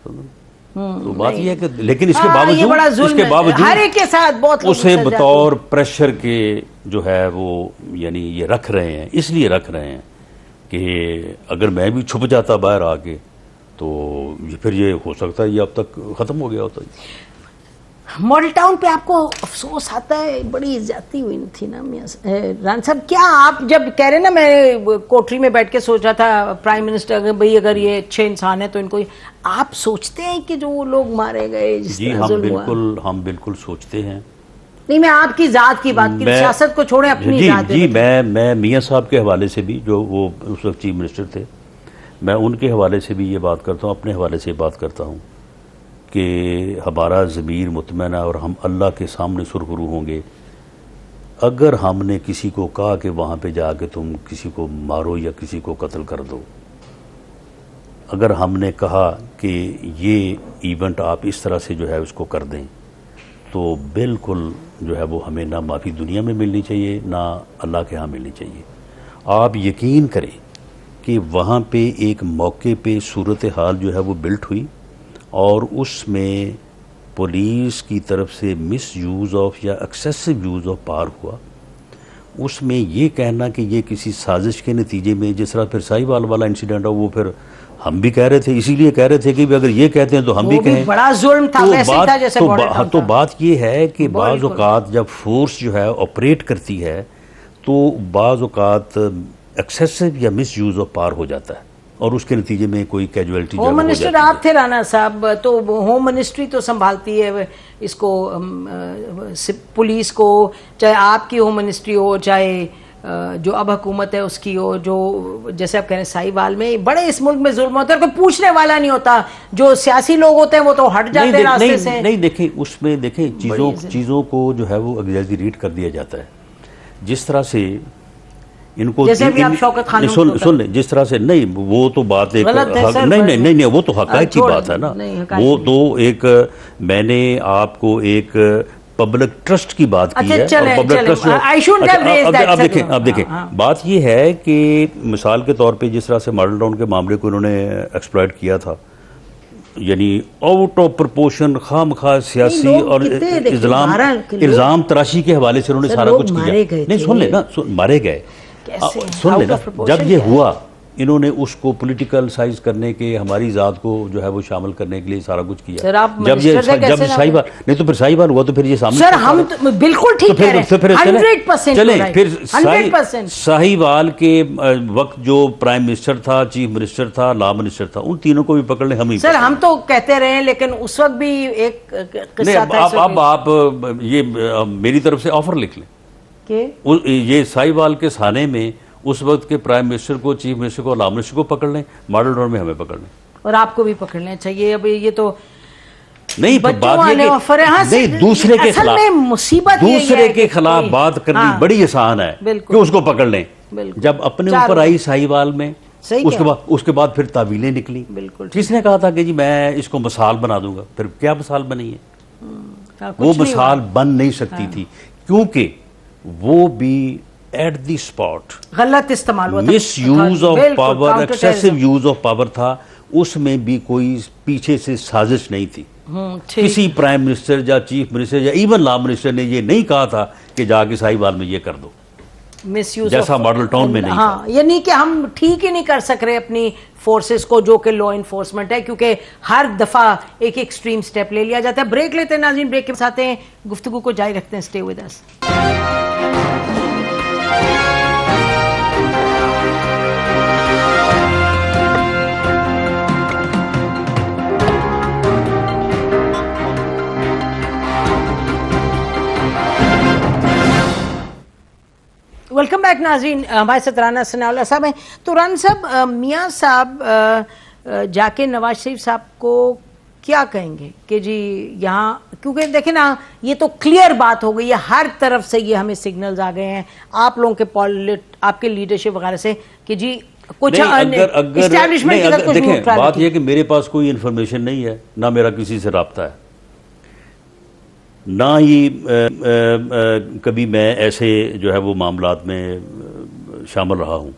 तो बात ये है कि लेकिन इसके बावजूद हर एक के साथ बहुत उसे बतौर प्रेशर के जो है वो यानी ये रख रहे हैं, इसलिए रख रहे हैं कि अगर मैं भी छुप जाता बाहर आके तो ये फिर ये हो सकता है ये अब तक खत्म हो गया होता है। मॉडल टाउन पे आपको अफसोस आता है? बड़ी ज्यादती हुई थी ना रान साहब। क्या आप जब कह रहे ना, मैं कोठरी में बैठ के सोच रहा था प्राइम मिनिस्टर भाई अगर ये अच्छे इंसान है तो इनको, आप सोचते हैं कि जो लोग मारे गए? जी हम बिल्कुल सोचते हैं। नहीं, मैं आपकी जात की बात की, सियासत को छोड़े अपनी जात। जी मैं मियां साहब के हवाले से भी, जो वो उस वक्त चीफ मिनिस्टर थे, मैं उनके हवाले से भी ये बात करता हूँ, अपने हवाले से बात करता हूँ कि हमारा ज़मीर मुतमईन है और हम अल्लाह के सामने सुरखरू होंगे अगर हमने किसी को कहा कि वहाँ पे जाके तुम किसी को मारो या किसी को कत्ल कर दो। अगर हमने कहा कि ये इवेंट आप इस तरह से जो है उसको कर दें, तो बिल्कुल जो है वो हमें ना माफ़ी दुनिया में मिलनी चाहिए ना अल्लाह के यहाँ मिलनी चाहिए। आप यकीन करें कि वहाँ पे एक मौके पे सूरत हाल जो है वो बिल्ट हुई और उसमें पुलिस की तरफ से मिस यूज़ ऑफ या एक्सेसिव यूज़ ऑफ पावर हुआ। उसमें ये कहना कि ये किसी साजिश के नतीजे में, जिस तरह फिर साहिवाल वाला इंसिडेंट हो, वो फिर हम भी कह रहे थे, इसीलिए कह रहे थे कि अगर ये कहते हैं तो हम भी कहें। बड़ा जुल्म था, वैसे ही था जैसे तो बात ये है कि बाज़ औक़ात जब फोर्स जो है ऑपरेट करती है तो बाज़ औक़ात एक्सेसिव या मिस यूज़ ऑफ पावर हो जाता है और उसके नतीजे में कोई कैजुअलिटी। होम मिनिस्टर आप थे राना साहब, तो होम मिनिस्ट्री तो संभालती है इसको, पुलिस को, चाहे आपकी होम मिनिस्ट्री हो चाहे जो अब हुकूमत है उसकी हो। जो जैसे आप कह रहे हैं साहिवाल में बड़े इस मुल्क में जुल्म होता है, कोई पूछने वाला नहीं होता, जो सियासी लोग होते हैं वो तो हट जाते हैं रास्ते से। नहीं देखें, उसमें देखें चीज़ों को जो है वो एग्जैजरेट कर दिया जाता है। जिस तरह से इनको जैसे भी आप शौकत खान सुन ले, जिस तरह से नहीं, वो तो बात एक नहीं वो तो हक़ाइक़ की बात है ना। वो तो एक मैंने आपको एक पब्लिक ट्रस्ट की बात की है और पब्लिक ट्रस्ट अब देखें बात ये है कि मिसाल के तौर पे जिस तरह से मॉडल टाउन के मामले को इन्होंने एक्सप्लॉइट किया था, यानी आउट ऑफ प्रोपोर्शन, खामखा सियासी और इल्ज़ाम तराशी के हवाले से उन्होंने सारा कुछ किया। नहीं सुन ले ना, मारे गए, सुन लेना, जब ये हुआ इन्होंने उसको पॉलिटिकलाइज करने के, हमारी ज़ात को जो है वो शामिल करने के लिए सारा कुछ किया। सर आप जब ये जब शाहीवाल नहीं तो फिर शाहीवाल हुआ तो फिर ये सामने सर हम तो बिल्कुल ठीक कह रहे हैं, 100% चले फिर 100%। शाहीवाल के वक्त जो प्राइम मिनिस्टर था, चीफ मिनिस्टर था, लॉ मिनिस्टर था, उन तीनों को भी पकड़ ले हम ही। सर हम तो कहते रहे हैं, लेकिन उस वक्त भी एक किस्सा था। आप ये मेरी तरफ से ऑफर लिख लें, ये शाहीवाल के थाने में उस वक्त के प्राइम मिनिस्टर को, चीफ मिनिस्टर को, लॉ मिनिस्टर को पकड़ लें, मॉडल टाउन में हमें पकड़ लें, और आपको भी पकड़ना चाहिए। अब ये तो नहीं, बात ये नहीं, दूसरे के खिलाफ मुसीबत, दूसरे के खिलाफ बात करनी बड़ी आसान है कि उसको पकड़ लें। जब अपने ऊपर आई शाहीवाल में, उसके बाद फिर तावीलें निकली। किसने कहा था कि जी मैं इसको मिसाल बना दूंगा? फिर क्या मिसाल बनी है? वो मिसाल बन नहीं सकती थी, क्योंकि वो भी एट दी स्पॉट गलत इस्तेमाल हुआ था, miss use of power, excessive use of power था। उसमें भी कोई पीछे से साजिश नहीं थी। किसी प्राइम मिनिस्टर या चीफ मिनिस्टर या इवन लॉ मिनिस्टर ने ये नहीं कहा था कि जाके शाहीवाल में ये कर दो, मिसयूज जैसा मॉडल टाउन में नहीं। हाँ, यानी कि हम ठीक ही नहीं कर सक रहे अपनी फोर्सेस को, जो कि लॉ इन्फोर्समेंट है, क्योंकि हर दफा एक एक्सट्रीम स्टेप ले लिया जाता है। ब्रेक लेते हैं नाज़रीन, ब्रेक के साथ आते हैं, गुफ्तगू को जारी रखते हैं। Stay with us. Welcome back नाज़रीन, हमारे साथ राना सनाउल्लाह साहब हैं। तो राना साहब, मियाँ साहब जाके नवाज शरीफ साहब को क्या कहेंगे कि जी यहाँ, क्योंकि देखें ना, ये तो क्लियर बात हो गई है, हर तरफ से ये हमें सिग्नल्स आ गए हैं आप लोगों के आपके लीडरशिप वगैरह से कि जी कुछ एस्टैब्लिशमेंट के साथ कुछ देखें, बात यह कि मेरे पास कोई इन्फॉर्मेशन नहीं है, ना मेरा किसी से रब्ता है, ना ही कभी मैं ऐसे जो है वो मामलात में शामिल रहा हूँ।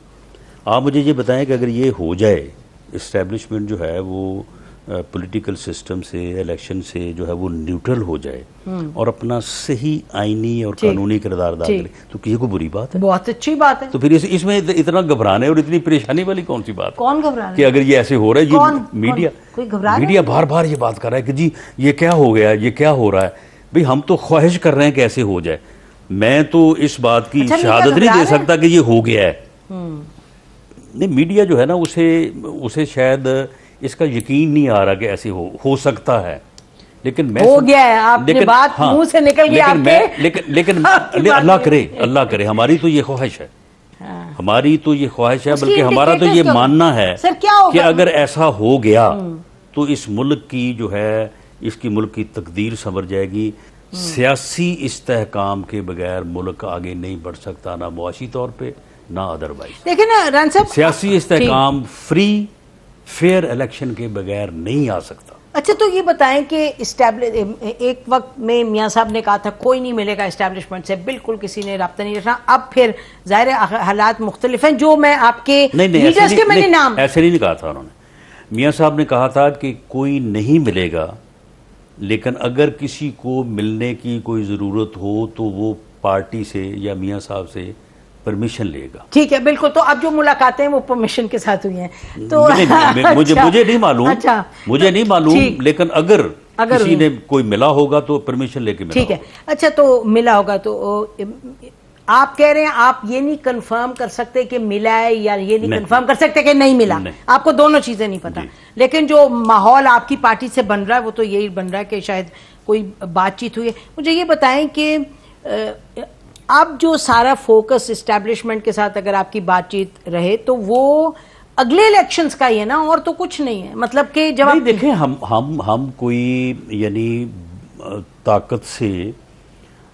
आप मुझे ये बताएं कि अगर ये हो जाए, इस्टेब्लिशमेंट जो है वो पॉलिटिकल सिस्टम से, इलेक्शन से जो है वो न्यूट्रल हो जाए और अपना सही आईनी और कानूनी किरदार अदा करे, तो ये कोई बुरी बात है? बहुत अच्छी बात है। तो फिर इसमें इतना घबराने और इतनी परेशानी वाली कौन सी बात? कौन घबरा रहा है कि अगर ये ऐसे हो रहा है? ये मीडिया बार बार ये बात कर रहा है कि जी ये क्या हो गया, ये क्या हो रहा है। भाई हम तो ख्वाहिश कर रहे हैं कि ऐसे हो जाए। मैं तो इस बात की शहादत नहीं दे सकता कि ये हो गया है। नहीं, मीडिया जो है ना, उसे शायद इसका यकीन नहीं आ रहा कि ऐसे हो सकता है, लेकिन मैं हो गया है, आपने बात मुंह से निकल गई आपके। लेकिन अल्लाह करे, हमारी तो ये ख्वाहिश है, हमारी तो ये ख्वाहिश है, बल्कि हमारा तो ये मानना है कि अगर ऐसा हो गया तो इस मुल्क की जो है, इसकी मुल्क की तकदीर संवर जाएगी। सियासी इस्तेहकाम के बगैर मुल्क आगे नहीं बढ़ सकता, ना मुआशी तौर पे ना अदरवाइज। देखिए ना रान साहब, सियासी इस्तेहकाम फ्री फेयर इलेक्शन के बगैर नहीं आ सकता। अच्छा, तो ये बताएं कि एक वक्त में मियाँ साहब ने कहा था कोई नहीं मिलेगा इस्टेब्लिशमेंट से, बिल्कुल किसी ने रब्ता नहीं रखना। अब फिर जाहिर हालात मुख्तलिफ हैं, जो मैं आपके लीडर्स के मैंने नाम ऐसे नहीं कहा था उन्होंने। मियाँ साहब ने कहा था कि कोई नहीं मिलेगा, लेकिन अगर किसी को मिलने की कोई ज़रूरत हो तो वो पार्टी से या मियाँ साहब से परमिशन लेगा। ठीक है, बिल्कुल। तो अब जो मुलाकातें हैं वो परमिशन के साथ हुई हैं, तो मुझे नहीं मालूम। अच्छा, मुझे नहीं मालूम, लेकिन अगर किसी ने कोई मिला होगा तो परमिशन लेके मिला। ठीक है, अच्छा, तो मिला होगा तो आप कह रहे हैं आप ये नहीं कंफर्म कर सकते कि मिला है, या ये नहीं कंफर्म कर सकते कि नहीं मिला। आपको दोनों चीजें नहीं पता, लेकिन जो माहौल आपकी पार्टी से बन रहा है वो तो यही बन रहा है कि शायद कोई बातचीत हुई है। मुझे ये बताएं कि अब जो सारा फोकस इस्टेब्लिशमेंट के साथ अगर आपकी बातचीत रहे तो वो अगले इलेक्शंस का ही है ना, और तो कुछ नहीं है। मतलब कि जब आप देखें, हम कोई यानी ताकत से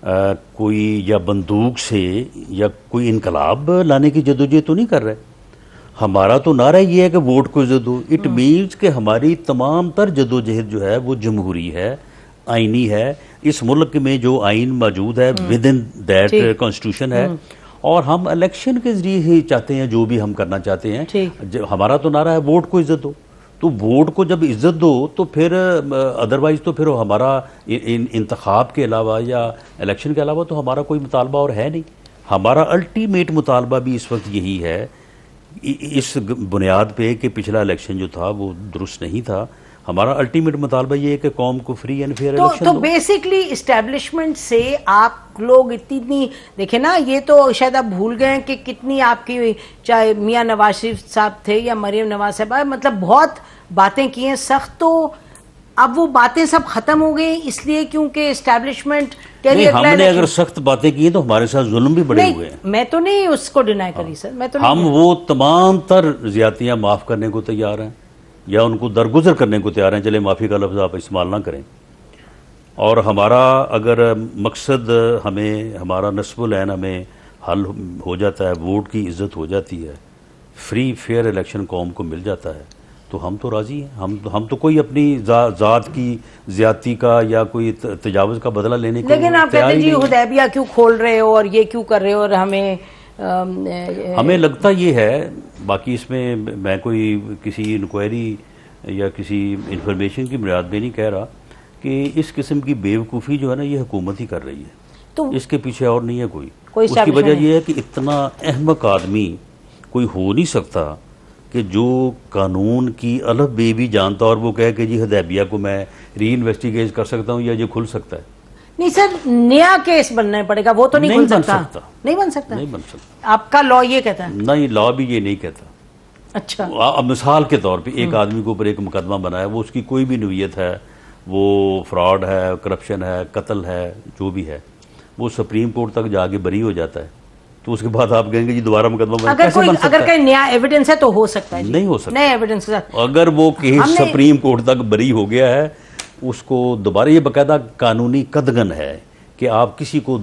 कोई या बंदूक से या कोई इनकलाब लाने की जदोजहद तो नहीं कर रहे। हमारा तो नारा ये है कि वोट को इज्जत दो। इट मीन्स कि हमारी तमाम तर जदोजहद जो है वो जमहूरी है, आइनी है। इस मुल्क में जो आइन मौजूद है विद इन दैट कॉन्स्टिट्यूशन है, और हम इलेक्शन के जरिए ही चाहते हैं जो भी हम करना चाहते हैं। हमारा तो नारा है वोट को इज्जत दो। तो वोट को जब इज्जत दो तो फिर अदरवाइज तो फिर हमारा इंतखाब के अलावा या इलेक्शन के अलावा तो हमारा कोई मुतालबा और है नहीं। हमारा अल्टीमेट मुतालबा भी इस वक्त यही है इस बुनियाद पे कि पिछला इलेक्शन जो था वो दुरुस्त नहीं था। हमारा अल्टीमेट मुतालबा ये है कि कौम को फ्री एंड फेयर इलेक्शन तो दो। बेसिकली इस्टेब्लिशमेंट से आप लोग इतनी देखे ना, ये तो शायद आप भूल गए हैं कि कितनी आपकी, चाहे मियां नवाज शरीफ साहब थे या मरियम नवाज साहब, मतलब बहुत बातें की हैं सख्त, तो अब वो बातें सब खत्म हो गई इसलिए क्योंकि इस्टेब्लिशमेंट हमने अगर सख्त बातें की तो हमारे साथ जुल्म भी बड़े हुए हैं। मैं तो नहीं उसको डिनाई करी सर, मैं तो हम वो तमाम तर ज्यादतियां माफ करने को तैयार हैं या उनको दरगुजर करने को तैयार हैं। चले माफ़ी का लफ्ज़ आप इस्तेमाल ना करें। और हमारा अगर मकसद, हमें हमारा नस्बुल ऐन हमें हल हो जाता है, वोट की इज्जत हो जाती है, फ्री फेयर इलेक्शन कौम को मिल जाता है, तो हम तो राज़ी हैं। हम तो कोई अपनी ज़ात की ज़्यादती का या कोई तजावुज़ का बदला लेने को लेकिन आप कहते हैं जी हुदैबिया क्यों खोल रहे हो और ये क्यों कर रहे हो, और हमें लगता ये है, बाकी इसमें मैं कोई किसी इंक्वायरी या किसी इंफॉर्मेशन की बुनियाद पे नहीं कह रहा कि इस किस्म की बेवकूफ़ी जो है ना ये हुकूमत ही कर रही है, तो इसके पीछे और नहीं है कोई उसकी वजह यह है कि इतना अहमक आदमी कोई हो नहीं सकता कि जो कानून की अलग बे भी जानता और वो कहे कि जी हुदैबिया को मैं री इन्वेस्टिगेट कर सकता हूँ या ये खुल सकता है। नहीं सर, नया केस बनना पड़ेगा, वो तो नहीं खुल सकता। नहीं बन सकता। नहीं बन सकता। आपका लॉ ये कहता है? नहीं, लॉ भी ये नहीं कहता। अच्छा, अब मिसाल के तौर पे एक आदमी के ऊपर एक मुकदमा बना है, वो उसकी कोई भी नीयत है, वो फ्रॉड है, करप्शन है, कत्ल है, जो भी है, वो सुप्रीम कोर्ट तक जाके बरी हो जाता है, तो उसके बाद आप कहेंगे जी दोबारा मुकदमा बना। अगर कोई नया एविडेंस है तो हो सकता है जी। नहीं हो सकता नए एविडेंस के साथ। अगर वो केस सुप्रीम कोर्ट तक बरी हो गया है, उसको दोबारा, ये बाकायदा कानूनी कदगन है कि आप किसी को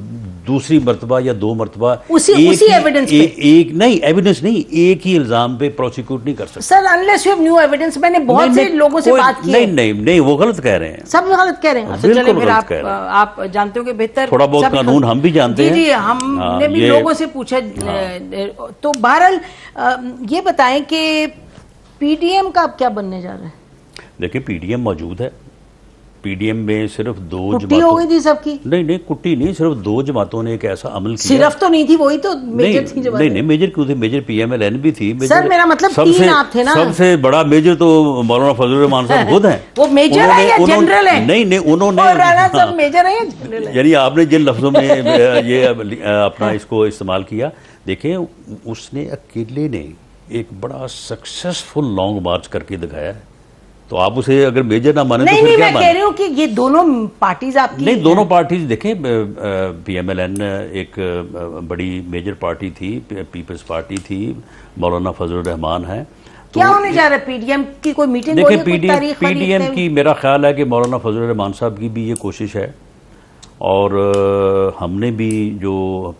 दूसरी मरतबा या दो मरतबा उसी एविडेंस पे एक नहीं, एविडेंस नहीं, एक ही इल्जाम पे प्रोसिक्यूट नहीं कर सकते sir, unless you have new evidence. मैंने बहुत से लोगों से बात की है। नहीं, वो गलत कह रहे हैं, सब गलत कह रहे हैं। तो चले फिर आप जानते हो कि बेहतर थोड़ा बहुत कानून हम भी जानते हैं। जी, हमने भी लोगों से पूछा। तो बहरहाल ये बताएं कि पीडीएम का अब क्या बनने जा रहा है? देखिए, पीडीएम मौजूद है। पीडीएम में सिर्फ दो जमातों हो गई थी सबकी। नहीं, कुट्टी नहीं, सिर्फ दो जमातों ने एक ऐसा अमल किया। सिर्फ तो नहीं थी, वही तो मेजर थी जमात। नहीं, मेजर क्यों थे? मेजर पीएमएलएन भी थी। सर मेरा मतलब तीन आप थे ना। सबसे बड़ा मेजर तो मौलाना फजलुर रहमान साहब खुद हैं। वो मेजर है या जनरल है? नहीं, उन्होंने सब मेजर है या जनरल है? यानी आपने जिन लफ्जों में ये अपना इसको इस्तेमाल किया, देखें उसने अकेले ने एक बड़ा सक्सेसफुल लॉन्ग मार्च करके दिखाया है, तो आप उसे अगर मेजर ना माने तो फिर क्या माने? मैं कह रही हूँ कि ये दोनों पार्टीज आपकी नहीं, दोनों पार्टीज देखें, पीएमएलएन एक बड़ी मेजर पार्टी थी, पीपल्स पार्टी थी, मौलाना फजलुर रहमान है। क्या होने जा रहा है? पीडीएम की कोई मीटिंग हो रही है? पीडीएम की मेरा ख्याल है कि मौलाना फजलुर रहमान साहब की भी ये कोशिश है, और हमने भी जो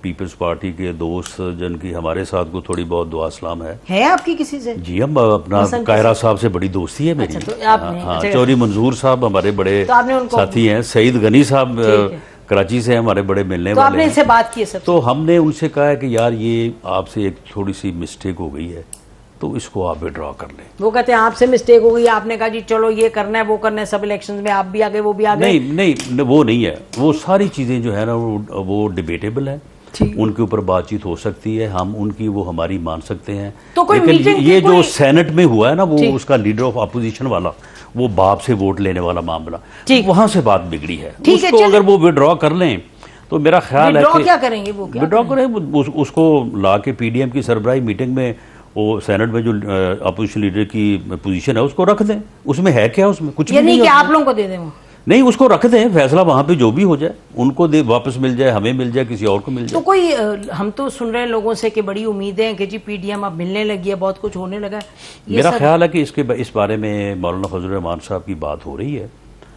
पीपल्स पार्टी के दोस्त जिनकी हमारे साथ को थोड़ी बहुत दुआ सलाम है आपकी किसी से? जी, हम अपना कायरा साहब से बड़ी दोस्ती है मेरी। हाँ, चौधरी मंजूर साहब हमारे बड़े साथी हैं, सईद गनी साहब कराची से हमारे बड़े मिलने वाले। आपने इनसे बात की? तो हमने उनसे कहा है कि यार ये आपसे एक थोड़ी सी मिस्टेक हो गई है, तो इसको आप विड्रॉ कर लें। वो कहते हैं आपसे मिस्टेक हो गई, आपने कहा जी चलो ये करना है वो करना है, सब इलेक्शंस में आप भी आ गए वो भी आ गए। नहीं, वो नहीं है। वो सारी चीज़ें जो है ना वो डिबेटेबल है, उनके ऊपर बातचीत हो सकती है, हम उनकी वो हमारी मान सकते हैं। तो कोई लेकिन ये जो सेनेट में हुआ है ना, वो उसका लीडर ऑफ अपोजिशन वाला, वो बाप से वोट लेने वाला मामला, वहां से बात बिगड़ी है। उसको अगर वो विड्रॉ कर लें तो मेरा ख्याल है कि क्या करेंगे, वो विड्रॉ करें, उसको ला के पीडीएम की सरबराही मीटिंग में वो सेनेट में जो अपोजिशन लीडर की पोजीशन है उसको रख दें। उसमें है क्या? उसमें कुछ भी नहीं है। आप लोगों को दे दें? नहीं, उसको रख दें, फैसला वहां पे जो भी हो जाए, उनको वापस मिल जाए, हमें मिल जाए, किसी और को मिल जाए। तो कोई हम तो सुन रहे हैं लोगों से कि बड़ी उम्मीदें हैं कि जी पीडीएम अब मिलने लगी है, बहुत कुछ होने लगा है। मेरा ख्याल है कि इस बारे में मौलाना फजलुर रहमान साहब की बात हो रही है,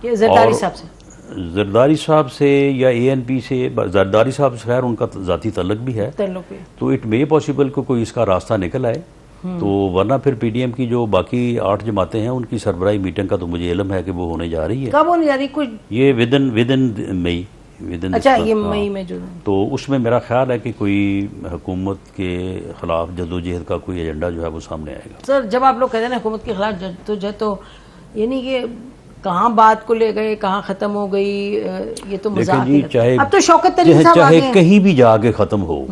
जरदारी साहब से, जरदारी साहब से या एएनपी से। जरदारी साहब से खैर उनका ज़ाती तल्लुक भी है, तो इट मे पॉसिबल को कोई इसका रास्ता निकल आए। तो वरना फिर पीडीएम की जो बाकी 8 जमातें हैं उनकी सरबराही मीटिंग का तो मुझे इल्म है कि वो होने जा रही है। कब होने जा रही? कुछ ये विदिन मई, अच्छा ये मई में जो, तो उसमें मेरा ख्याल है कि कोई हुकूमत के खिलाफ जदोजहद का कोई एजेंडा जो है वो सामने आएगा। सर जब आप लोग कहते हैं ना हुकूमत के खिलाफ जदोजहद, तो ये नहीं कि कहाँ बात को ले गए, कहाँ खत्म हो गई, ये तो मजाक ही। चाहे अब तो शौकत तरीन साहब चाहे कहीं भी जाके खत्म हो,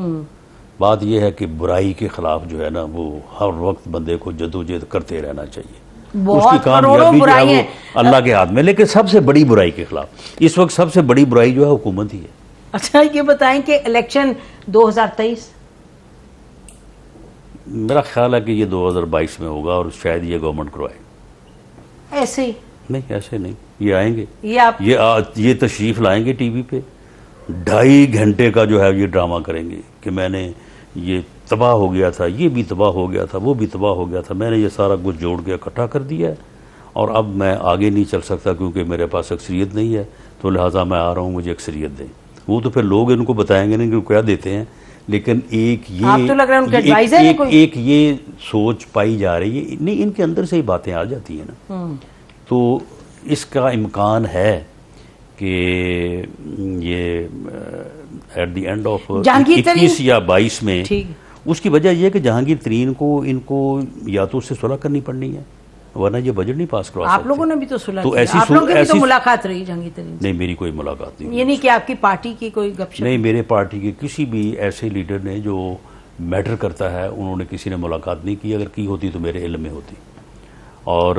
बात यह है कि बुराई के खिलाफ जो है ना वो हर वक्त बंदे को जदोजहद करते रहना चाहिए। उसकी कामयाबी जो है वो अल्लाह के हाथ में, लेकिन सबसे बड़ी बुराई के खिलाफ इस वक्त सबसे बड़ी बुराई जो है हुकूमत ही है। अच्छा, ये बताएं कि इलेक्शन 2023, मेरा ख्याल है कि ये 2022 में होगा और शायद ये गवर्नमेंट करवाए। ऐसे ही? नहीं, ऐसे नहीं, ये आएंगे, ये तशरीफ लाएंगे टीवी पे, 2.5 घंटे का जो है ये ड्रामा करेंगे कि मैंने ये तबाह हो गया था, ये भी तबाह हो गया था, वो भी तबाह हो गया था, मैंने ये सारा कुछ जोड़ के इकट्ठा कर दिया है और अब मैं आगे नहीं चल सकता क्योंकि मेरे पास अक्सरियत नहीं है, तो लिहाजा मैं आ रहा हूँ, मुझे अक्सरियत दें। वो तो फिर लोग इनको बताएंगे नहीं कि क्या देते हैं, लेकिन एक ये आप तो लग रहा है उनके एडवाइजर है कोई? एक ये सोच पाई जा रही है, नहीं इनके अंदर से ही बातें आ जाती हैं ना, तो इसका इम्कान है कि ये एट द एंड ऑफ 21 या 22 में, उसकी वजह यह है कि जहांगीर तरीन को इनको या तो उससे सुलह करनी पड़नी है, वरना ये बजट नहीं पास करवा सकते। आप लोगों ने भी तो सुलह तो की, आप लोगों की भी तो मुलाकात रही जहांगीर तरीन से? नहीं, मेरी कोई मुलाकात नहीं। ये नहीं कि आपकी पार्टी की कोई गपशप? नहीं, मेरे पार्टी के किसी भी ऐसे लीडर ने जो मैटर करता है उन्होंने किसी ने मुलाकात नहीं की, अगर की होती तो मेरे इल्म में होती। और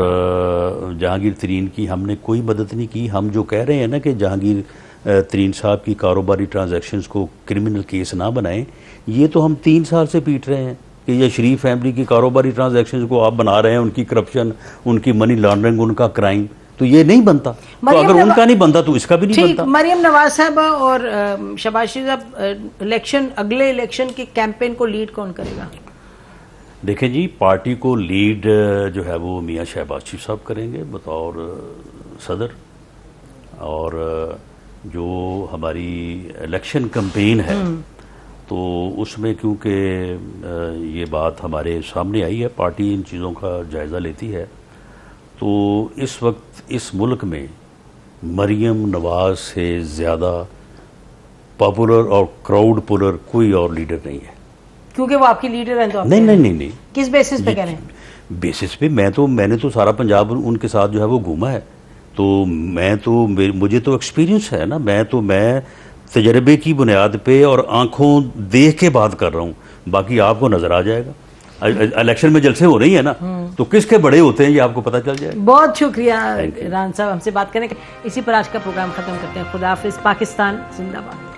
जहांगीर तरीन की हमने कोई मदद नहीं की। हम जो कह रहे हैं ना कि जहांगीर तरीन साहब की कारोबारी ट्रांजैक्शंस को क्रिमिनल केस ना बनाएं, ये तो हम 3 साल से पीट रहे हैं कि ये शरीफ फैमिली की कारोबारी ट्रांजैक्शंस को आप बना रहे हैं, उनकी करप्शन, उनकी मनी लॉन्ड्रिंग, उनका क्राइम, तो ये नहीं बनता। तो अगर उनका नहीं बनता तो इसका भी नहीं बनता। मरियम नवाज साहब और शहबाज शरीफ साहब, अगले इलेक्शन के कैंपेन को लीड कौन करेगा? देखें जी, पार्टी को लीड जो है वो मियाँ शहबाज शरीफ साहब करेंगे बतौर सदर, और जो हमारी इलेक्शन कैंपेन है तो उसमें क्योंकि ये बात हमारे सामने आई है, पार्टी इन चीज़ों का जायज़ा लेती है, तो इस वक्त इस मुल्क में मरियम नवाज से ज़्यादा पॉपुलर और क्राउड पुलर कोई और लीडर नहीं है। क्योंकि वो आपकी लीडर हैं? तो आप नहीं। किस बेसिस पे कह रहे हैं? बेसिस पे मैंने तो सारा पंजाब उनके साथ जो है वो घूमा है, तो मुझे तो एक्सपीरियंस है ना, मैं तजर्बे की बुनियाद पे और आंखों देख के बात कर रहा हूँ, बाकी आपको नजर आ जाएगा। इलेक्शन में जलसे हो रही है ना, तो किसके बड़े होते हैं ये आपको पता चल जाएगा। बहुत शुक्रिया रान साहब हमसे बात करने का। इसी पर आज का प्रोग्राम खत्म करते हैं। खुदा हाफिज। पाकिस्तान जिंदाबाद।